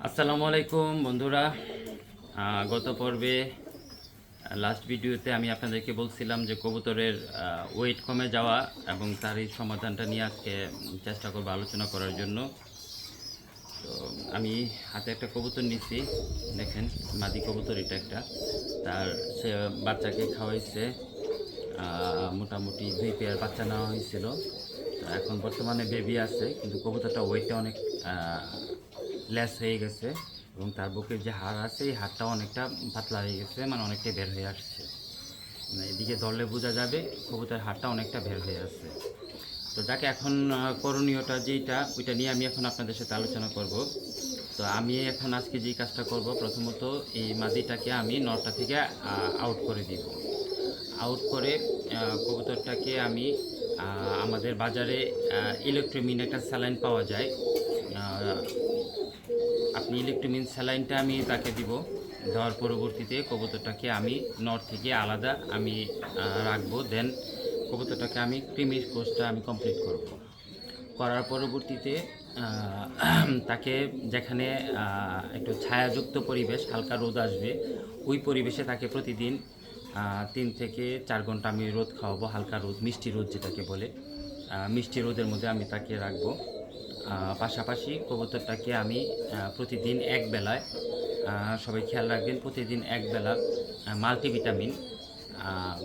আসসালামু আলাইকুম বন্ধুরা। গত পর্বে লাস্ট ভিডিওতে আমি আপনাদেরকে বলছিলাম যে কবুতরের ওয়েট কমে যাওয়া এবং তার এই সমাধানটা নিয়ে আজকে চেষ্টা করবো আলোচনা করার জন্য। তো আমি হাতে একটা কবুতর নিছি, দেখেন মাদি কবুতর, এটা একটা। তার সে বাচ্চাকে খাওয়াইছে, মোটামুটি 2 পেয়ার বাচ্চা নেওয়া হয়েছিল। এখন বর্তমানে বেবি আছে, কিন্তু কবুতরটা ওয়েটটা অনেক লেস হয়ে গেছে এবং তার বুকের যে হাড় আছে এই হাড়টাও অনেকটা পাতলা হয়ে গেছে, মানে অনেকটা বের হয়ে আসছে। মানে এদিকে ধরলে বোঝা যাবে কবুতরের হাড়টা অনেকটা বের হয়ে আসছে। তো যাকে এখন করণীয়টা যেটা, ওইটা নিয়ে আমি এখন আপনাদের সাথে আলোচনা করব। তো আমি এখন আজকে যেই কাজটা করব, প্রথমত এই মাদিটাকে আমি নরটা থেকে আউট করে দিব। আউট করে কবুতরটাকে আমি আমাদের বাজারে ইলেকট্রোমিন একটা স্যালাইন পাওয়া যায়, আপনি ইলেকট্রোমিন স্যালাইনটা আমি তাকে দিব। দেওয়ার পরবর্তীতে কবুতরটাকে আমি নর থেকে আলাদা আমি রাখবো। দেন কবুতরটাকে আমি ক্রিমির কোর্সটা আমি কমপ্লিট করব। করার পরবর্তীতে তাকে যেখানে একটু ছায়াযুক্ত পরিবেশ, হালকা রোদ আসবে, ওই পরিবেশে তাকে প্রতিদিন 3 থেকে 4 ঘন্টা আমি রোদ খাওয়াবো। হালকা রোদ, মিষ্টি রোদ যেটাকে বলে, মিষ্টি রোদের মধ্যে আমি তাকে রাখবো। পাশাপাশি কবুতরটাকে আমি প্রতিদিন এক বেলায়, সবাই খেয়াল রাখবেন, প্রতিদিন এক বেলা মাল্টিভিটামিন,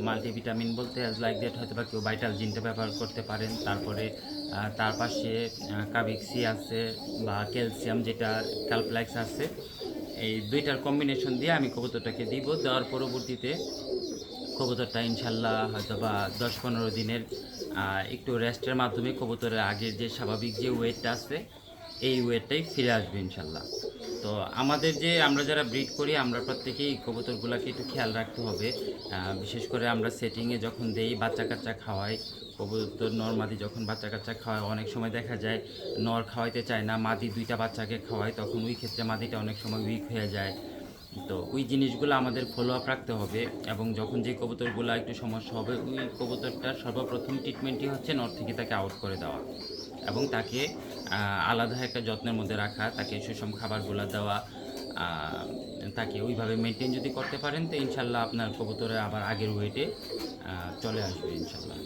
মাল্টিভিটামিন বলতে অ্যাজ লাইক দ্যাট হয়তো বা কেউ ভাইটাল জিনটা ব্যবহার করতে পারেন। তারপরে তার পাশে কাভিক্সি আছে বা ক্যালসিয়াম যেটা ক্যালপ্লাক্স আছে, এই দুইটার কম্বিনেশন দিয়ে আমি কবুতরটাকে দিব। দেওয়ার পরবর্তীতে কবুতরটা ইনশাল্লাহ হয়তো বা 10-15 দিনের একটু রেস্টের মাধ্যমে কবুতরের আগের যে স্বাভাবিক যে ওয়েটটা আছে এই ওয়েটটাই ফিরে আসবে ইনশাল্লাহ। তো আমাদের যে আমরা যারা ব্রিড করি, আমরা প্রত্যেকেই কবুতরগুলোকে একটু খেয়াল রাখতে হবে। বিশেষ করে আমরা সেটিংয়ে যখন দেই, বাচ্চা কাচ্চা খাওয়াই, কবুতর নর মাদি যখন বাচ্চা কাচ্চা খাওয়ায়, অনেক সময় দেখা যায় নর খাওয়াইতে চায় না, মাদি 2টা বাচ্চাকে খাওয়ায়, তখন ওই ক্ষেত্রে মাদিটা অনেক সময় উইক হয়ে যায়। তো ওই জিনিসগুলো আমাদের ফলো আপ রাখতে হবে। এবং যখন যে কবুতরগুলো একটু সমস্যা হবে, ওই কবুতরটার সর্বপ্রথম ট্রিটমেন্টই হচ্ছে নর থেকে তাকে আউট করে দেওয়া এবং তাকে আলাদা একটা যত্নের মধ্যে রাখা, তাকে সুষম খাবারগুলো দেওয়া। তাকে ওইভাবে মেনটেন যদি করতে পারেন, তো ইনশাল্লাহ আপনার কবুতরে আবার আগের ওয়েটে চলে আসবে ইনশাল্লাহ।